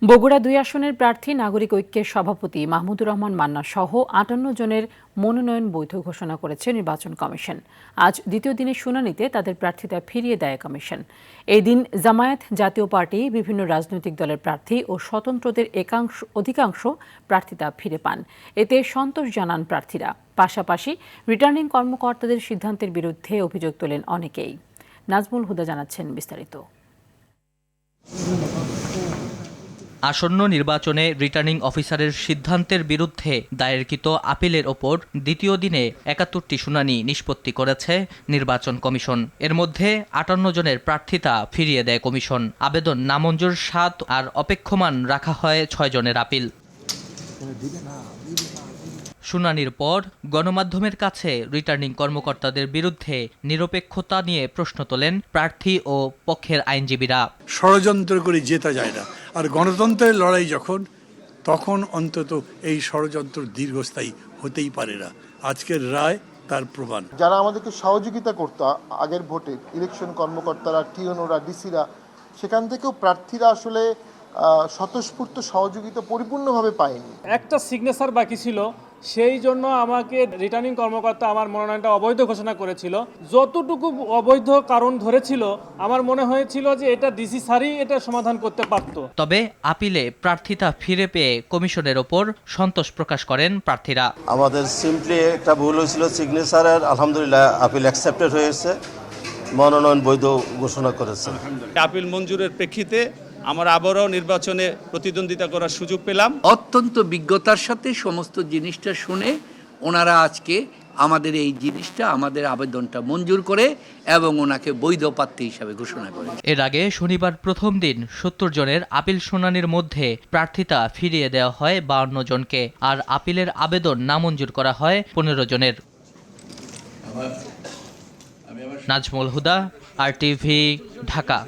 বগুড়া ২ আসনের প্রার্থী নাগরিক ঐক্যের সভাপতি মাহমুদুর রহমান মান্না সহ ৫৮ জনের মনোনয়ন বৈধ ঘোষণা করেছে নির্বাচন কমিশন। আজ দ্বিতীয় দিনের শুনানিতে তাদের প্রার্থিতা ফিরিয়ে দেয় কমিশন। এই দিন জামায়াত, জাতীয় পার্টি, বিভিন্ন রাজনৈতিক দলের প্রার্থী ও স্বতন্ত্রদের অধিকাংশ প্রার্থিতা ফিরে পান। এতে সন্তোষ জানান প্রার্থীরা। পাশাপাশি রিটার্নিং কর্মকর্তাদের সিদ্ধান্তের বিরুদ্ধে অভিযোগ তোলেন অনেকেই। নাজমুল হুদা জানাচ্ছেন বিস্তারিত। আসন্ন নির্বাচনে রিটার্নিং অফিসারের সিদ্ধান্তের বিরুদ্ধে দায়েরকৃত আপিলের ওপর দ্বিতীয় দিনে ৭১টি শুনানি নিষ্পত্তি করেছে নির্বাচন কমিশন। এর মধ্যে ৫৮ জনের প্রার্থিতা ফিরিয়ে দেয় কমিশন। আবেদন নামঞ্জুর ৭ আর অপেক্ষমান রাখা হয় ৬ জনের আপিল। শুনানির পর গণমাধ্যমের কাছে রিটার্নিং কর্মকর্তাদের বিরুদ্ধে নিরপেক্ষতা নিয়ে প্রশ্ন তোলেন প্রার্থী ও পক্ষের আইনজীবীরা। ষড়যন্ত্র করে জেতা যায় না, আর গণতন্ত্রের লড়াই তখন অন্তত এই ষড়যন্ত্র দীর্ঘস্থায়ী হতেই পারে না। আজকের রায় তার প্রমাণ। যারা আমাদেরকে সহযোগিতা করতো আগের ভোটে, ইলেকশন কর্মকর্তারা, টিএনওরা, ডিসিরা, সেখান থেকেও প্রার্থীরা আসলে স্বতঃস্ফূর্ত সহযোগিতা পরিপূর্ণভাবে পায়নি। একটা সিগনেচার বাকি ছিল, সেই জন্য আমাকে রিটার্নিং কর্মকর্তা আমার মনোনয়নটা অবৈধ ঘোষণা করেছিল। যতটুকু অবৈধ কারণ ধরেছিল, আমার মনে হয়েছিল যে এটা ডিসি স্যারই এটা সমাধান করতে পারত। তবে আপিলে প্রার্থিতা ফিরে পেয়ে কমিশনের ওপর সন্তোষ প্রকাশ করেন প্রার্থীরা। আমাদের সিম্পলি একটা ভুল হয়েছিল সিগনেচারের, আলহামদুলিল্লাহ আপিল অ্যাকসেপ্টেড হয়েছে, মনোনয়ন বৈধ ঘোষণা করেছে। আপিল মঞ্জুরের প্রেক্ষিতে আমরা আবারও নির্বাচনে প্রতিদ্বন্দ্বিতা করার সুযোগ পেলাম। অত্যন্ত বিজ্ঞতার সাথে সমস্ত জিনিসটা শুনে ওনারা আজকে আমাদের এই জিনিসটা, আমাদের আবেদনটা মঞ্জুর করে এবং ওনাকে বৈধ প্রার্থী হিসাবে ঘোষণা করে। এর আগে শনিবার প্রথম দিন ৭০ জনের আপিল শুনানির মধ্যে প্রার্থিতা ফিরিয়ে দেওয়া হয় ৫২ জনকে, আর আপিলের আবেদন নামঞ্জুর করা হয় ১৫ জনের। নাজমুল হুদা, RTV, ঢাকা।